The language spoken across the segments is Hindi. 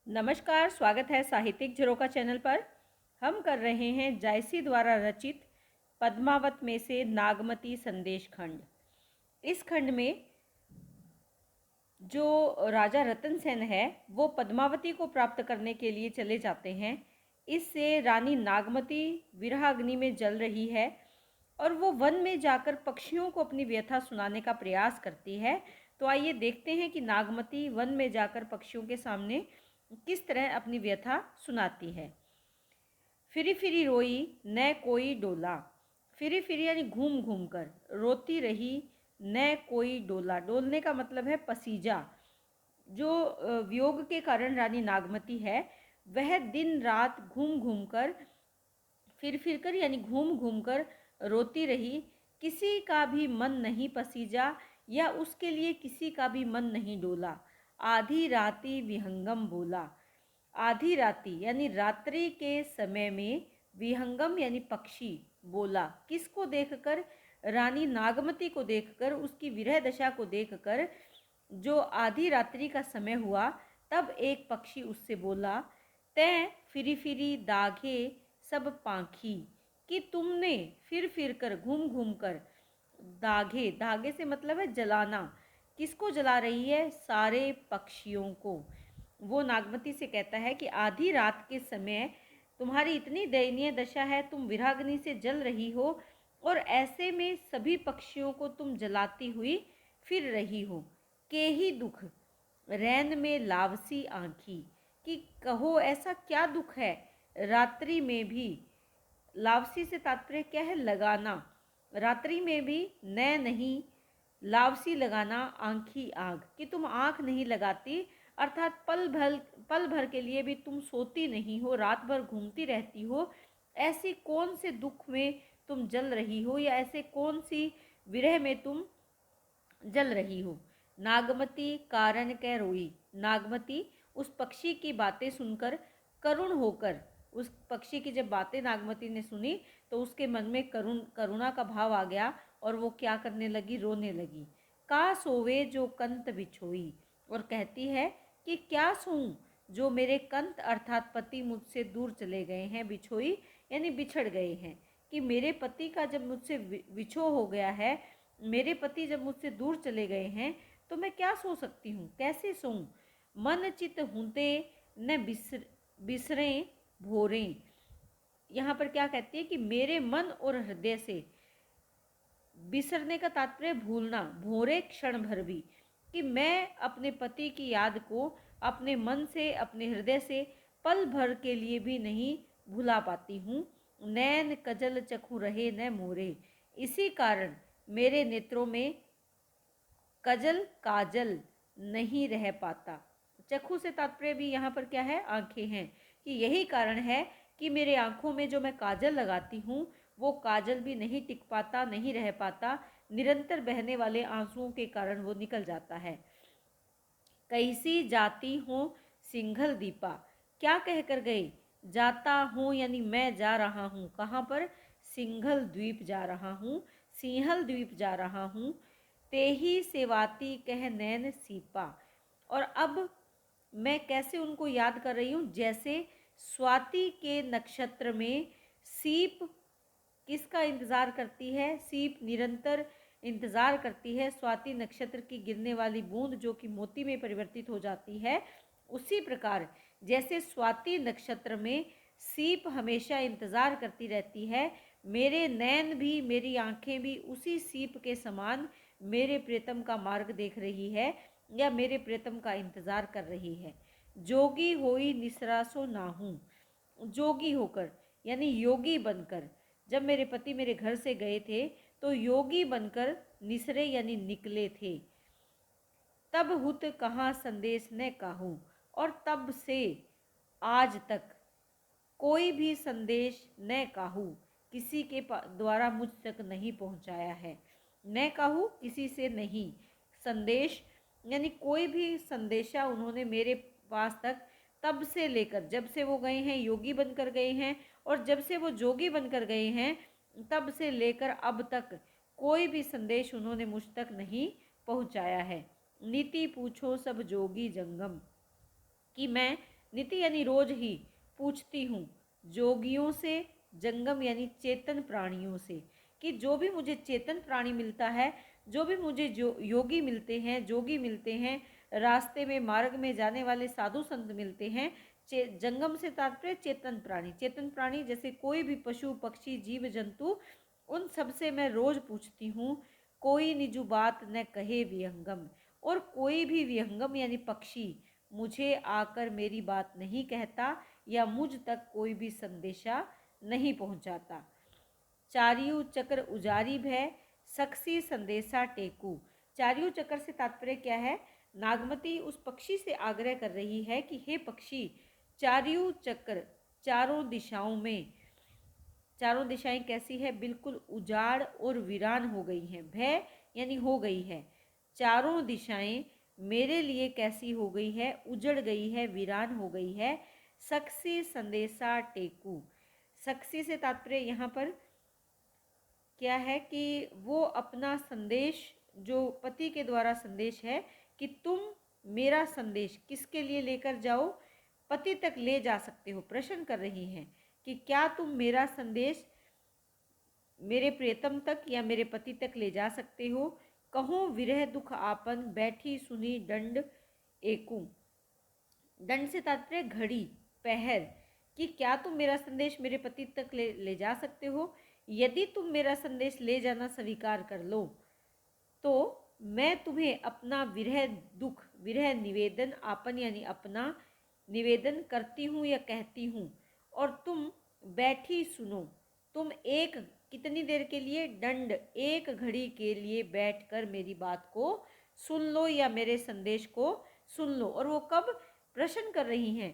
नमस्कार, स्वागत है साहित्यिक झरोखा चैनल पर। हम कर रहे हैं जायसी द्वारा रचित पद्मावत में से नागमती संदेश खंड। इस खंड में जो राजा रतन सेन है वो पद्मावती को प्राप्त करने के लिए चले जाते हैं। इससे रानी नागमती विरहाग्नि में जल रही है और वो वन में जाकर पक्षियों को अपनी व्यथा सुनाने का प्रयास करती है। तो आइए देखते हैं कि नागमती वन में जाकर पक्षियों के सामने किस तरह अपनी व्यथा सुनाती है। फिरी फिरी रोई न कोई डोला। फिरी फिरी यानी घूम घूम कर, रोती रही न कोई डोला। डोलने का मतलब है पसीजा। जो वियोग के कारण रानी नागमती है वह दिन रात घूम घूम कर, फिर कर यानी घूम घूम कर रोती रही। किसी का भी मन नहीं पसीजा या उसके लिए किसी का भी मन नहीं डोला। आधी राती विहंगम बोला। आधी राती यानी रात्रि के समय में, विहंगम यानी पक्षी बोला। किसको देखकर? रानी नागमती को देखकर, उसकी विरह दशा को देखकर। जो आधी रात्रि का समय हुआ तब एक पक्षी उससे बोला, तैं फिरी फिरी दाघे सब पाखी, कि तुमने फिर कर, घूम घूम कर, दाघे, धागे से मतलब है जलाना। किसको जला रही है? सारे पक्षियों को। वो नागमती से कहता है कि आधी रात के समय तुम्हारी इतनी दयनीय दशा है, तुम विरहाग्नि से जल रही हो और ऐसे में सभी पक्षियों को तुम जलाती हुई फिर रही हो। के ही दुख रैन में लावसी आँखी, कि कहो ऐसा क्या दुख है रात्रि में भी। लावसी से तात्पर्य क्या है? लगाना। रात्रि में भी नैन नहीं, लावसी लगाना, आँखी आग, कि तुम आँख नहीं लगाती, अर्थात पल भर के लिए भी तुम सोती नहीं हो, रात भर घूमती रहती हो। ऐसी कौन से दुख में तुम जल रही हो या ऐसे कौन सी विरह में तुम जल रही हो। नागमती कारण कह रोई। नागमती उस पक्षी की बातें सुनकर करुण होकर, उस पक्षी की जब बातें नागमती ने सुनी तो उसके मन में करुणा का भाव आ गया और वो क्या करने लगी? रोने लगी। का सोवे जो कंत बिछोई, और कहती है कि क्या सोऊं जो मेरे कंत अर्थात पति मुझसे दूर चले गए हैं। बिछोई यानी बिछड़ गए हैं, कि मेरे पति का जब मुझसे विछोह हो गया है, मेरे पति जब मुझसे दूर चले गए हैं तो मैं क्या सो सकती हूँ, कैसे सोऊं। मन चित हुते न बिसरे भोरे। यहाँ पर क्या कहती है कि मेरे मन और हृदय से, बिसरने का तात्पर्य भूलना, भोरे क्षण भर भी, कि मैं अपने पति की याद को अपने मन से, अपने हृदय से पल भर के लिए भी नहीं भुला पाती हूँ। नैन कजल चखु रहे न मोरे, इसी कारण मेरे नेत्रों में कजल, काजल नहीं रह पाता। चक्षु से तात्पर्य भी यहाँ पर क्या है? आंखें हैं, कि यही कारण है कि मेरे आंखों में जो मैं काजल लगाती हूँ वो काजल भी नहीं टिक पाता, नहीं रह पाता। निरंतर बहने वाले आंसुओं के कारण वो निकल जाता है। कैसी जाती हूँ सिंघल दीपा, क्या कहकर गए? जाता हूँ यानी मैं जा रहा हूँ। कहाँ पर? सिंघल द्वीप जा रहा हूँ, सिंहल द्वीप जा रहा हूँ। तेही सेवाती कह नैन सीपा, और अब मैं कैसे उनको याद कर रही हूँ? जैसे स्वाति के नक्षत्र में सीप किसका इंतज़ार करती है? सीप निरंतर इंतज़ार करती है स्वाति नक्षत्र की गिरने वाली बूंद जो कि मोती में परिवर्तित हो जाती है। उसी प्रकार जैसे स्वाति नक्षत्र में सीप हमेशा इंतज़ार करती रहती है, मेरे नैन भी, मेरी आंखें भी उसी सीप के समान मेरे प्रीतम का मार्ग देख रही है या मेरे प्रीतम का इंतज़ार कर रही है। जोगी होई निसरासो नाहूँ, जोगी होकर यानी योगी बनकर, जब मेरे पति मेरे घर से गए थे तो योगी बनकर निसरे यानी निकले थे। तब हुत कहाँ संदेश न काहूँ, और तब से आज तक कोई भी संदेश न काहू, किसी के द्वारा मुझ तक नहीं पहुंचाया है। न काहू किसी से नहीं, संदेश यानी कोई भी संदेशा उन्होंने मेरे पास तक, तब से लेकर, जब से वो गए हैं योगी बनकर गए हैं, और जब से वो जोगी बनकर गए हैं तब से लेकर अब तक कोई भी संदेश उन्होंने मुझ तक नहीं पहुंचाया है। नीति पूछो सब जोगी जंगम, कि मैं निति यानी रोज ही, पूछती हूँ जोगियों से, जंगम यानी चेतन प्राणियों से, कि जो भी मुझे चेतन प्राणी मिलता है, जो भी मुझे जो योगी मिलते हैं, जोगी मिलते हैं, रास्ते में मार्ग में जाने वाले साधु संत मिलते हैं, जंगम से तात्पर्य चेतन प्राणी, चेतन प्राणी जैसे कोई भी पशु पक्षी जीव जंतु, उन सब से मैं रोज पूछती हूँ, कोई निजु बात न कहे विहंगम, और कोई भी विहंगम यानी पक्षी मुझे आकर मेरी बात नहीं कहता या मुझ तक कोई भी संदेशा नहीं पहुंचाता। चारियु चक्र उजारी भय, सक्सी संदेशा टेकू। चारियु चक्र से तात्पर्य क्या है? नागमती उस पक्षी से आग्रह कर रही है कि हे पक्षी, चारियु चक्र, चारों दिशाओं में, चारों दिशाएं कैसी है? बिल्कुल उजाड़ और वीरान हो गई हैं। भय यानी हो गई है। चारों दिशाएं मेरे लिए कैसी हो गई है? उजड़ गई है, वीरान हो गई है। सक्सी संदेशा टेकू। सक्सी से तात्पर्य यहाँ पर क्या है कि वो अपना संदेश, जो पति के द्वारा संदेश है कि तुम मेरा संदेश किसके लिए लेकर जाओ, पति तक ले जा सकते हो। प्रश्न कर रही हैं कि क्या तुम मेरा संदेश मेरे प्रियतम तक या मेरे पति तक ले जा सकते हो। कहो विरह दुख आपन, बैठी सुनी दंड एकू। दंड से तात्पर्य घड़ी, पहर, कि क्या तुम मेरा संदेश मेरे पति तक ले जा सकते हो। यदि तुम मेरा संदेश ले जाना स्वीकार कर लो तो मैं तुम्हें अपना विरह दुख, विरह निवेदन, आपन यानी अपना, निवेदन करती हूँ या कहती हूँ, और तुम बैठी सुनो। तुम एक कितनी देर के लिए? दंड, एक घड़ी के लिए बैठकर मेरी बात को सुन लो या मेरे संदेश को सुन लो। और वो कब? प्रश्न कर रही हैं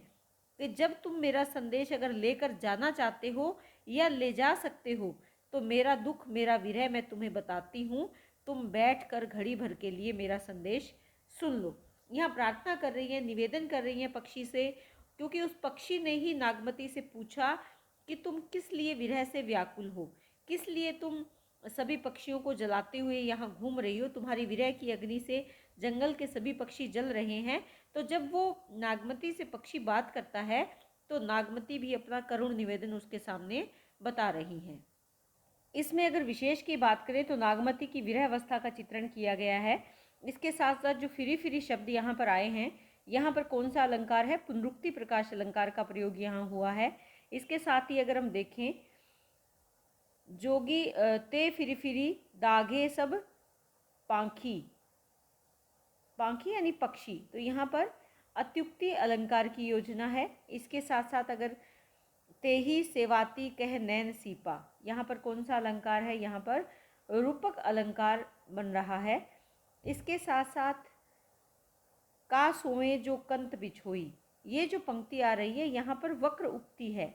कि जब तुम मेरा संदेश अगर लेकर जाना चाहते हो या ले जा सकते हो तो मेरा दुख, मेरा विरह मैं तुम्हें बताती हूँ, तुम बैठकर घड़ी भर के लिए मेरा संदेश सुन लो। यहाँ प्रार्थना कर रही है, निवेदन कर रही है पक्षी से, क्योंकि उस पक्षी ने ही नागमती से पूछा कि तुम किस लिए विरह से व्याकुल हो, किस लिए तुम सभी पक्षियों को जलाते हुए यहाँ घूम रही हो, तुम्हारी विरह की अग्नि से जंगल के सभी पक्षी जल रहे हैं। तो जब वो नागमती से पक्षी बात करता है तो नागमती भी अपना करुण निवेदन उसके सामने बता रही हैं। इसमें अगर विशेष की बात करें तो नागमती की विरह अवस्था का चित्रण किया गया है। इसके साथ साथ जो फिरी फिरी शब्द यहाँ पर आए हैं, यहाँ पर कौन सा अलंकार है? पुनरुक्ति प्रकाश अलंकार का प्रयोग यहाँ हुआ है। इसके साथ ही अगर हम देखें, जोगी ते फिरी फिरी दागे सब पांखी, पांखी यानी पक्षी, तो यहाँ पर अत्युक्ति अलंकार की योजना है। इसके साथ साथ अगर ते ही सेवाती कह नैन सीपा, यहाँ पर कौन सा अलंकार है? यहाँ पर रूपक अलंकार बन रहा है। इसके साथ साथ का सोए जो कंत बिछोई, ये जो पंक्ति आ रही है यहाँ पर वक्र उक्ति है।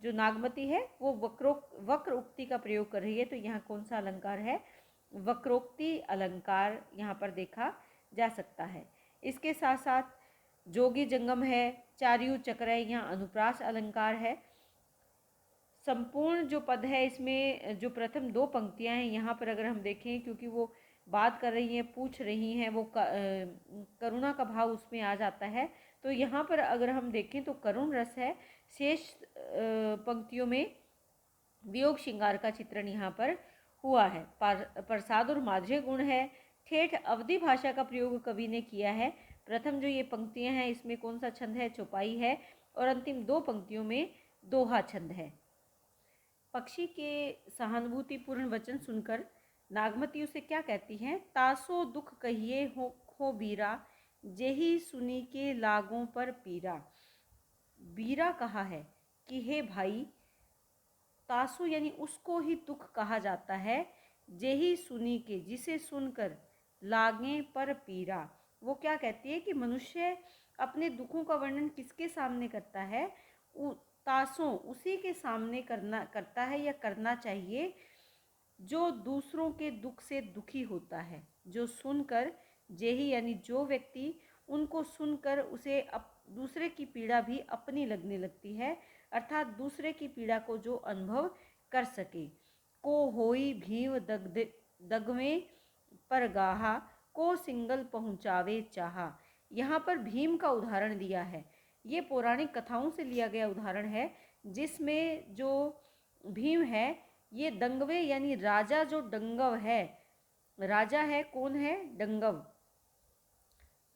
जो नागमती है वो वक्र उक्ति का प्रयोग कर रही है। तो यहाँ कौन सा अलंकार है? वक्रोक्ति अलंकार यहाँ पर देखा जा सकता है। इसके साथ साथ जोगी जंगम है, चारियु चक्र है, यहाँ अनुप्रास अलंकार है। संपूर्ण जो पद है इसमें जो प्रथम दो पंक्तियां हैं यहाँ पर अगर हम देखें, क्योंकि वो बात कर रही हैं, पूछ रही हैं, वो करुणा का भाव उसमें आ जाता है। तो यहाँ पर अगर हम देखें तो करुण रस है। शेष पंक्तियों में वियोग श्रृंगार का चित्रण यहाँ पर हुआ है। प्रसाद और माधुर्य गुण है। ठेठ अवधि भाषा का प्रयोग कवि ने किया है। प्रथम जो ये पंक्तियां हैं इसमें कौन सा छंद है? चौपाई है। और अंतिम दो पंक्तियों में दोहा छंद है। पक्षी के सहानुभूतिपूर्ण वचन सुनकर नागमती उसे क्या कहती हैं? तासो दुख कहिए हो बीरा, जेही सुनी के लागों पर पीरा। बीरा कहा है कि हे भाई, तासु यानी उसको ही दुख कहा जाता है, जेही सुनी के, जिसे सुनकर, लागे पर पीरा। वो क्या कहती है कि मनुष्य अपने दुखों का वर्णन किसके सामने करता है? तासों, उसी के सामने करता है या करना चाहिए जो दूसरों के दुख से दुखी होता है, जो सुनकर, जेही यानी जो व्यक्ति, उनको सुनकर उसे दूसरे की पीड़ा भी अपनी लगने लगती है, अर्थात दूसरे की पीड़ा को जो अनुभव कर सके। को होई भीव दगवे पर गाहा, को सिंगल पहुँचावे चाहा। यहाँ पर भीम का उदाहरण दिया है। ये पौराणिक कथाओं से लिया गया उदाहरण है, जिसमें जो भीम है ये दंगवे यानी राजा जो डंगव है, राजा है कौन है, डंगव,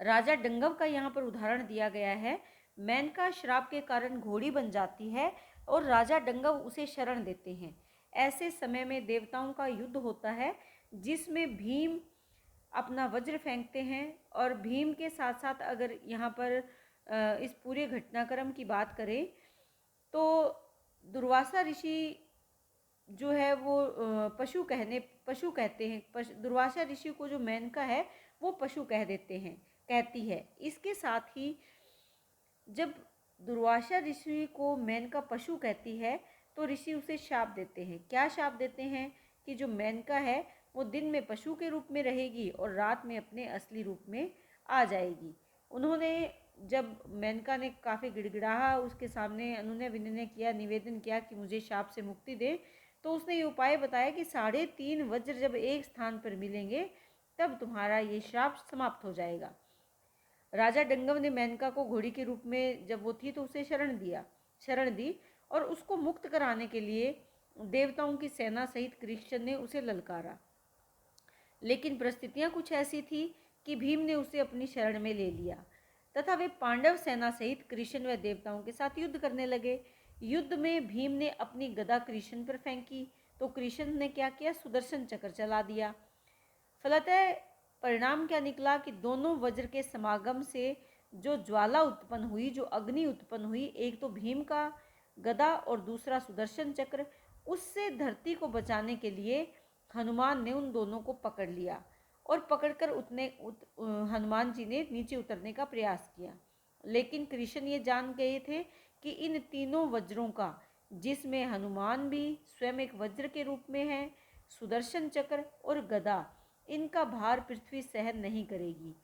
राजा डंगव का यहाँ पर उदाहरण दिया गया है। मेनका श्राप के कारण घोड़ी बन जाती है और राजा डंगव उसे शरण देते हैं। ऐसे समय में देवताओं का युद्ध होता है, जिसमें भीम अपना वज्र फेंकते हैं। और भीम के साथ साथ अगर यहाँ पर इस पूरे घटनाक्रम की बात करें तो दुर्वासा ऋषि जो है वो पशु कहते हैं, दुर्वासा ऋषि को जो मेनका है वो पशु कह देते हैं, कहती है। इसके साथ ही जब दुर्वासा ऋषि को मेनका पशु कहती है तो ऋषि उसे शाप देते हैं। क्या शाप देते हैं कि जो मेनका है वो दिन में पशु के रूप में रहेगी और रात में अपने असली रूप में आ जाएगी। उन्होंने जब मेनका ने काफ़ी गिड़गिड़ाहा उसके सामने अनुनय विनय किया, निवेदन किया कि मुझे शाप से मुक्ति दे, तो उसने ये उपाय बताया कि 3.5 वज्र जब एक स्थान पर मिलेंगे तब तुम्हारा ये श्राप समाप्त हो जाएगा। राजा डंगव ने मेनका को घोड़ी के रूप में जब वो थी तो उसे शरण दी और उसको मुक्त कराने के लिए देवताओं की सेना सहित कृष्ण ने उसे ललकारा। लेकिन परिस्थितियां कुछ ऐसी थी कि भीम ने उसे अपनी शरण में ले लिया तथा वे पांडव सेना सहित कृष्ण व देवताओं के साथ युद्ध करने लगे। युद्ध में भीम ने अपनी गदा कृष्ण पर फेंकी तो कृष्ण ने क्या किया, सुदर्शन चक्र चला दिया। फलतः परिणाम क्या निकला कि दोनों वज्र के समागम से जो ज्वाला उत्पन्न हुई, जो अग्नि उत्पन्न हुई, एक तो भीम का गदा और दूसरा सुदर्शन चक्र, उससे धरती को बचाने के लिए हनुमान ने उन दोनों को पकड़ लिया और पकड़कर हनुमान जी ने नीचे उतरने का प्रयास किया। लेकिन कृष्ण ये जान गए थे कि इन तीनों वज्रों का, जिसमें हनुमान भी स्वयं एक वज्र के रूप में है, सुदर्शन चक्र और गदा, इनका भार पृथ्वी सहन नहीं करेगी।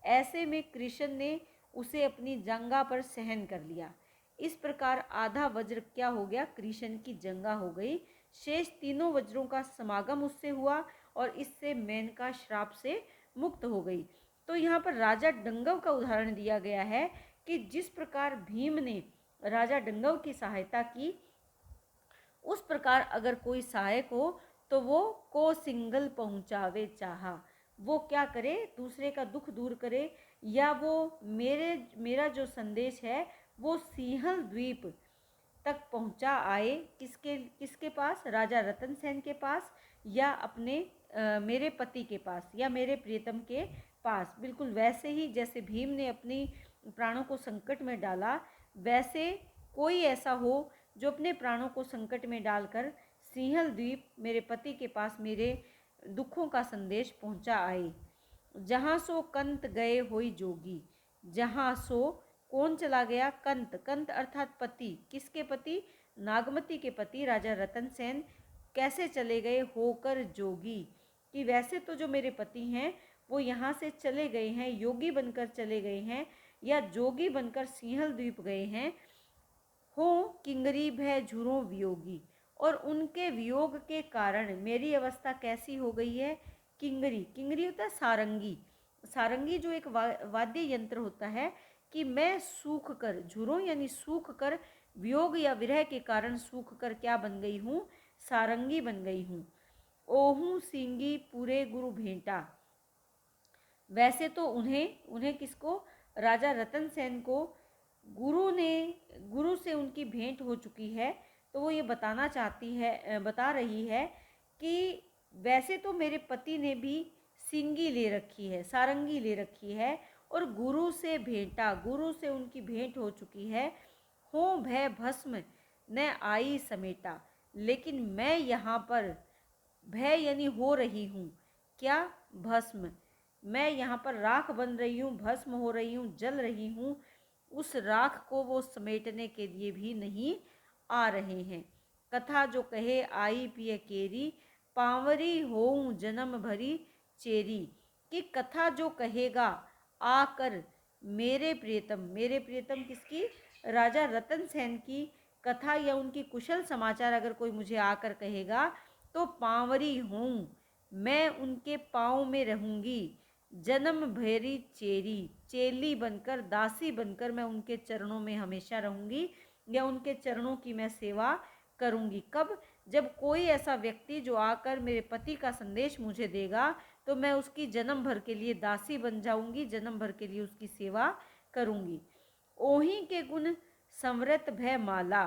ऐसे में कृष्ण ने उसे अपनी जंघा पर सहन कर लिया। इस प्रकार आधा वज्र क्या हो गया, कृष्ण की जंघा हो गई। शेष तीनों वज्रों का समागम उससे हुआ और इससे मेनका श्राप से मुक्त हो गई। तो यहाँ पर राजा डंगव का उदाहरण दिया गया है कि जिस प्रकार भीम ने राजा डंगव की सहायता की, उस प्रकार अगर कोई सहायक हो तो वो को सिंगल पहुँचावे चाहा, वो क्या करे, दूसरे का दुख दूर करे, या वो मेरा जो संदेश है वो सिंहल द्वीप तक पहुंचा आए। किसके पास, राजा रतन सेन के पास, या अपने मेरे पति के पास, या मेरे प्रियतम के पास। बिल्कुल वैसे ही जैसे भीम ने अपनी प्राणों को संकट में डाला, वैसे कोई ऐसा हो जो अपने प्राणों को संकट में डालकर सिंहल द्वीप मेरे पति के पास मेरे दुखों का संदेश पहुंचा आए। जहाँ सो कंत गए होई जोगी, जहाँ सो कौन चला गया, कंत, कंत अर्थात पति। किसके पति, नागमती के पति राजा रतन सेन कैसे चले गए, होकर जोगी, कि वैसे तो जो मेरे पति हैं वो यहाँ से चले गए हैं, योगी बनकर चले गए हैं, या जोगी बनकर सिंहल द्वीप गए हैं। हो किंगरी भय झुरो वियोगी, और उनके वियोग के कारण मेरी अवस्था कैसी हो गई है, किंगरी, किंगरी होता है सारंगी, सारंगी जो एक वाद्य यंत्र होता है, कि मैं सूख कर, झुरो यानी सूख कर, वियोग या विरह के कारण सूख कर क्या बन गई हूँ, सारंगी बन गई हूँ। ओहू सिंगी पूरे गुरु भेंटा, वैसे तो उन्हें किसको, राजा रतन सेन को गुरु से उनकी भेंट हो चुकी है। तो वो ये बता रही है कि वैसे तो मेरे पति ने भी सिंगी ले रखी है, सारंगी ले रखी है, और गुरु से उनकी भेंट हो चुकी है। हो भय भस्म न आई समेटा, लेकिन मैं यहाँ पर, भय यानी हो रही हूँ, क्या, भस्म, मैं यहाँ पर राख बन रही हूँ, भस्म हो रही हूँ, जल रही हूँ, उस राख को वो समेटने के लिए भी नहीं आ रहे हैं। कथा जो कहे आई पिय केरी, पांवरी होऊं जन्म भरी चेरी, कि कथा जो कहेगा आकर मेरे प्रियतम किसकी, राजा रतन सेन की कथा या उनकी कुशल समाचार अगर कोई मुझे आकर कहेगा तो पांवरी हूँ, मैं उनके पाँव में रहूँगी, जन्म भैरी चेरी, चेली बनकर, दासी बनकर मैं उनके चरणों में हमेशा रहूंगी या उनके चरणों की मैं सेवा करूंगी। कब? जब कोई ऐसा व्यक्ति जो आकर मेरे पति का संदेश मुझे देगा तो मैं उसकी जन्म भर के लिए दासी बन जाऊंगी, जन्म भर के लिए उसकी सेवा करूंगी। ओही के गुण समृत भय माला,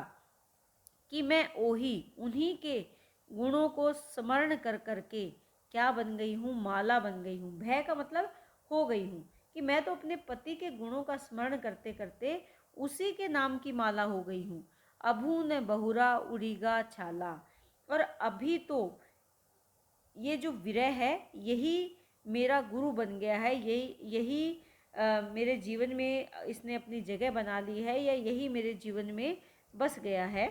कि मैं ओही उन्हीं के गुणों को स्मरण कर करके क्या बन गई हूँ? माला बन गई हूँ। भय का मतलब हो गई हूँ, कि मैं तो अपने पति के गुणों का स्मरण करते करते उसी के नाम की माला हो गई हूँ। अभू न बहुरा उड़ीगा छाला, और अभी तो ये जो विरह है यही मेरा गुरु बन गया है, यही मेरे जीवन में इसने अपनी जगह बना ली है, या यही मेरे जीवन में बस गया है।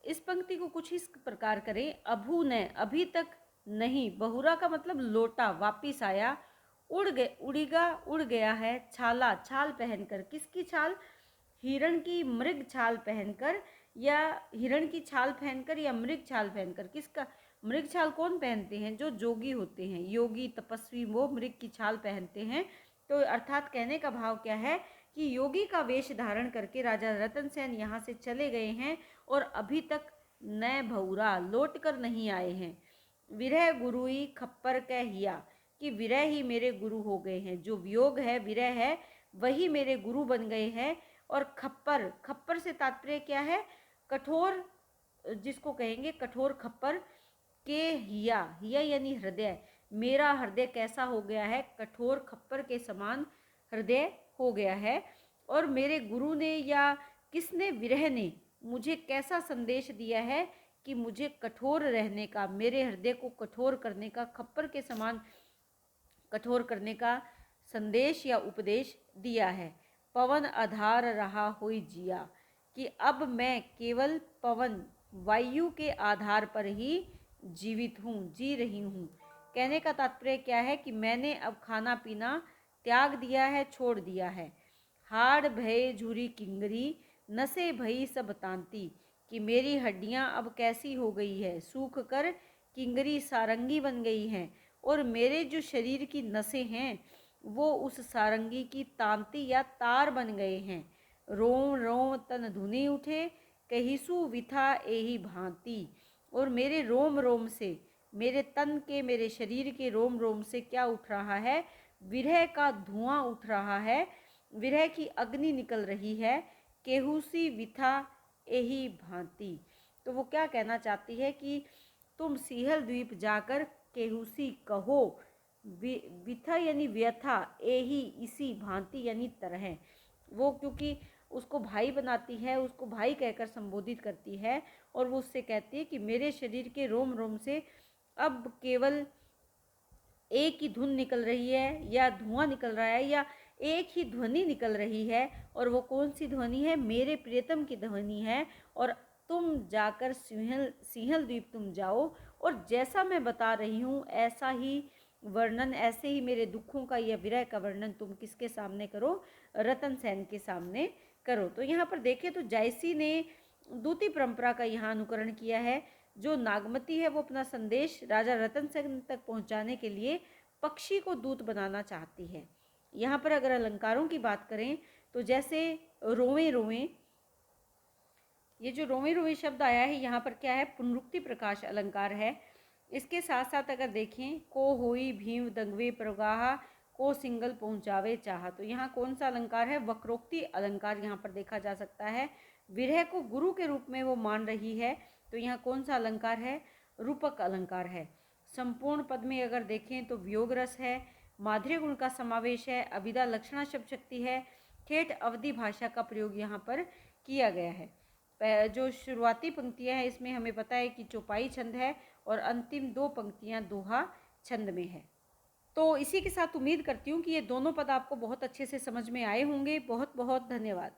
इस पंक्ति को कुछ इस प्रकार करें, अभू ने अभी तक नहीं, बहुरा का मतलब लोटा, वापिस आया, उड़ीगा उड़ गया है, छाला छाल पहनकर, किसकी छाल? हिरण की मृग छाल पहनकर, या हिरण की छाल पहनकर या मृग छाल पहनकर। किसका? मृग छाल कौन पहनते हैं? जो जोगी होते हैं, योगी तपस्वी, वो मृग की छाल पहनते हैं। तो अर्थात कहने का भाव क्या है कि योगी का वेश धारण करके राजा रतन सेन यहाँ से चले गए हैं और अभी तक नए भौरा लौट कर नहीं आए हैं। विरह गुरुई खप्पर कह हिया, कि विरह ही मेरे गुरु हो गए हैं। जो वियोग है, विरह है, वही मेरे गुरु बन गए हैं। और खप्पर, खप्पर से तात्पर्य क्या है? कठोर, जिसको कहेंगे कठोर खप्पर। के हिया, हिया यानी हृदय, मेरा हृदय कैसा हो गया है? कठोर खप्पर के समान हृदय हो गया है। और मेरे गुरु ने या किसने, विरह ने मुझे कैसा संदेश दिया है कि मुझे कठोर रहने का, मेरे हृदय को कठोर करने का, खप्पर के समान कठोर करने का संदेश या उपदेश दिया है। पवन आधार रहा हुई जिया, कि अब मैं केवल पवन, वायु के आधार पर ही जीवित हूँ, जी रही हूँ। कहने का तात्पर्य क्या है कि मैंने अब खाना पीना त्याग दिया है, छोड़ दिया है। हाड़ भय झूरी किंगरी, नसें भई सब तांती, कि मेरी हड्डियां अब कैसी हो गई है? सूख कर किंगरी सारंगी बन गई हैं, और मेरे जो शरीर की नसें हैं वो उस सारंगी की तांती या तार बन गए हैं। रोम रोम तन धुनी उठे, कहिसु विथा एही भांति, और मेरे रोम रोम से, मेरे तन के, मेरे शरीर के रोम रोम से क्या उठ रहा है? विरह का धुआं उठ रहा है, विरह की अग्नि निकल रही है। केहुसी विथा एही भांति, तो वो क्या कहना चाहती है कि तुम सिंहल द्वीप जाकर केहुसी कहो, विथा यानी व्यथा, एही इसी, भांति यानी तरह। वो क्योंकि उसको भाई बनाती है, उसको भाई कहकर संबोधित करती है, और वो उससे कहती है कि मेरे शरीर के रोम रोम से अब केवल एक ही धुन निकल रही है, या धुआं निकल रहा है, या एक ही ध्वनि निकल रही है। और वो कौन सी ध्वनि है? मेरे प्रियतम की ध्वनि है। और तुम जाकर सिंहल द्वीप तुम जाओ, और जैसा मैं बता रही हूँ ऐसा ही वर्णन, ऐसे ही मेरे दुखों का या विरह का वर्णन तुम किसके सामने करो? रतन सेन के सामने करो। तो यहाँ पर देखें तो जायसी ने दूती परंपरा का यहाँ अनुकरण किया है। जो नागमती है वो अपना संदेश राजा रतन सेन तक पहुँचाने के लिए पक्षी को दूत बनाना चाहती है। यहाँ पर अगर अलंकारों की बात करें तो जैसे रोवें रोवें, ये जो रोवें रोवें शब्द आया है यहाँ पर क्या है? पुनरुक्ति प्रकाश अलंकार है। इसके साथ साथ अगर देखें, को होई भीम दंगवे प्रगाहा, को सिंगल पहुँचावे चाह, तो यहाँ कौन सा अलंकार है? वक्रोक्ति अलंकार यहाँ पर देखा जा सकता है। विरह को गुरु के रूप में वो मान रही है, तो यहाँ कौन सा अलंकार है? रूपक अलंकार है। संपूर्ण पद में अगर देखें तो वियोग रस है, माधुर्य गुण का समावेश है, अभिधा लक्षणा शब्द शक्ति है, ठेठ अवधि भाषा का प्रयोग यहाँ पर किया गया है। जो शुरुआती पंक्तियाँ हैं इसमें हमें पता है कि चौपाई छंद है, और अंतिम दो पंक्तियाँ दोहा छंद में है। तो इसी के साथ उम्मीद करती हूँ कि ये दोनों पद आपको बहुत अच्छे से समझ में आए होंगे। बहुत बहुत धन्यवाद।